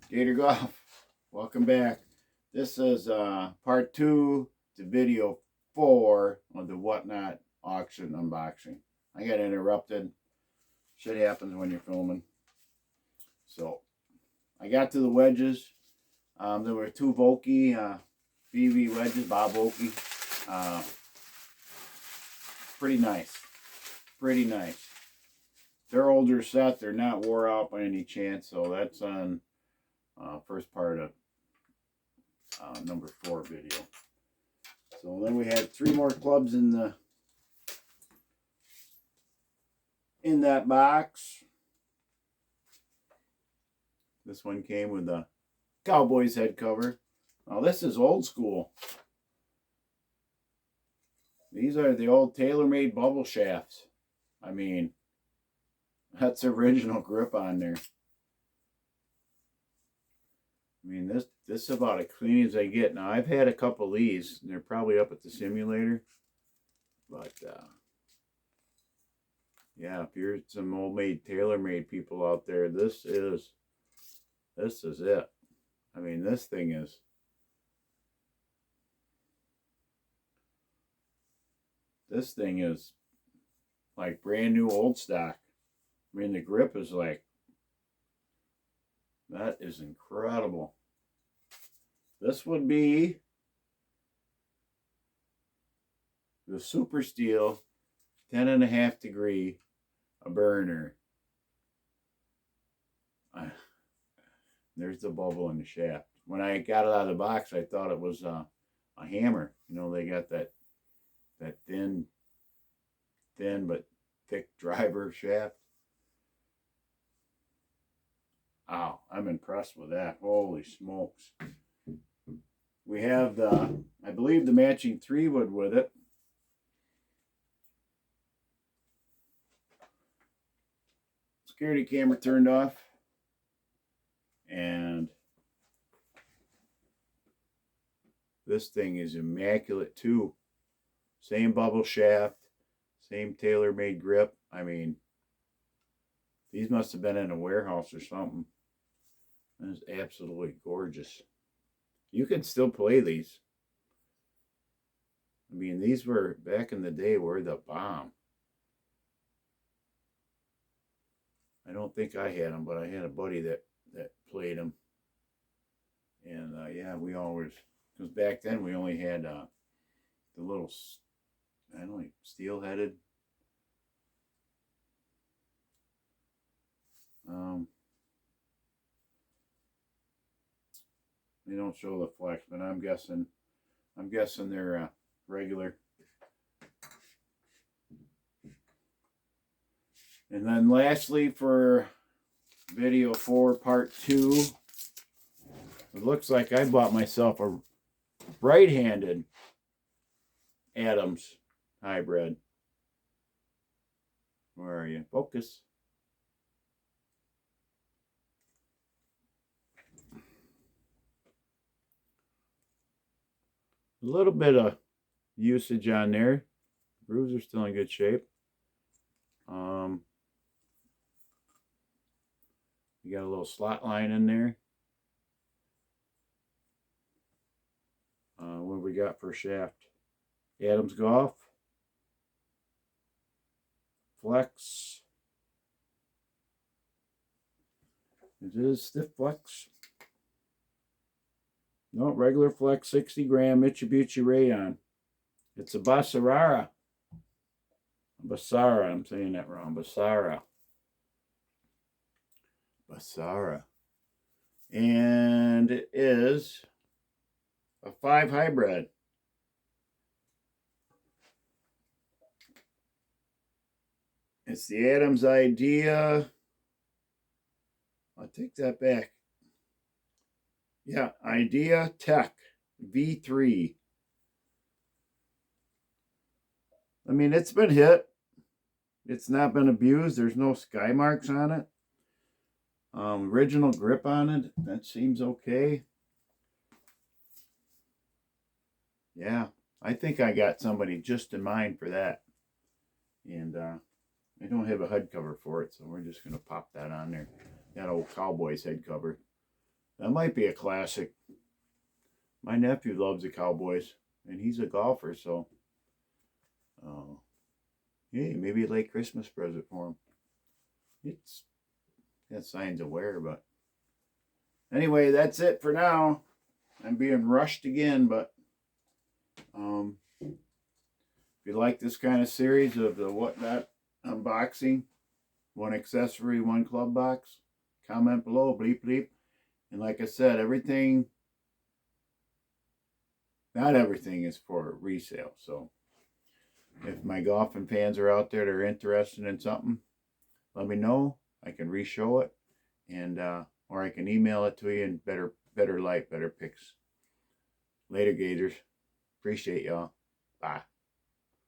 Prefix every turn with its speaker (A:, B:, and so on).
A: Gator Golf, welcome back. This is part 2 to video 4 of the Whatnot auction unboxing. I got interrupted. Shit happens when you're filming. So, I got to the wedges. There were two Vokey BV wedges, Bob Vokey. Pretty nice. Pretty nice. They're older set. They're not wore out by any chance. So, that's on first part of number 4 video. So then we had 3 more clubs in that box. This one came with the Cowboys head cover. Now this is old school. These are the old TaylorMade bubble shafts. I mean, that's original grip on there. I mean, this is about as clean as I get. Now, I've had a couple of these. They're probably up at the simulator. But, yeah, if you're some TaylorMade people out there, this is it. I mean, this thing is... This thing is like brand new old stock. I mean, the grip is like... That is incredible. This would be the Super Steel 10.5 degree burner. There's the bubble in the shaft. When I got it out of the box, I thought it was a hammer. You know, they got that thin but thick driver shaft. Wow, I'm impressed with that. Holy smokes. We have I believe the matching 3-wood with it. Security camera turned off. And this thing is immaculate too. Same bubble shaft, same TaylorMade grip. I mean, these must have been in a warehouse or something. That is absolutely gorgeous. You can still play these. I mean, these were, back in the day, were the bomb. I don't think I had them, but I had a buddy that played them. And, yeah, we always, because back then we only had the little, I don't know, steel-headed. They don't show the flex, but I'm guessing they're regular. And then lastly, for video 4 part 2, it looks like I bought myself a right-handed Adams hybrid. Where are you? Focus. A little bit of usage on there. Grooves are still in good shape. You got a little slot line in there. What we got for shaft? Adams Golf. Flex. It is stiff flex. No, regular flex, 60 gram Mitsubishi Rayon. It's a Basara. Basara, I'm saying that wrong. Basara. And it is a 5 hybrid. It's the Adams Idea. I'll take that back. Yeah, Idea Tech V3. I mean, it's been hit. It's not been abused. There's no sky marks on it. Original grip on it. That seems okay. Yeah, I think I got somebody just in mind for that. And I don't have a head cover for it, so we're just going to pop that on there. That old Cowboys head cover. That might be a classic. My nephew loves the Cowboys, and he's a golfer, so hey, maybe a late Christmas present for him. It's got signs of wear, but anyway, that's it for now. I'm being rushed again, but if you like this kind of series of the Whatnot unboxing, one accessory, one club box, comment below, bleep bleep. And like I said, everything, not everything is for resale. So if my golfing fans are out there that are interested in something, let me know. I can re-show it, and or I can email it to you in better light, better pics. Later, Gators. Appreciate y'all. Bye.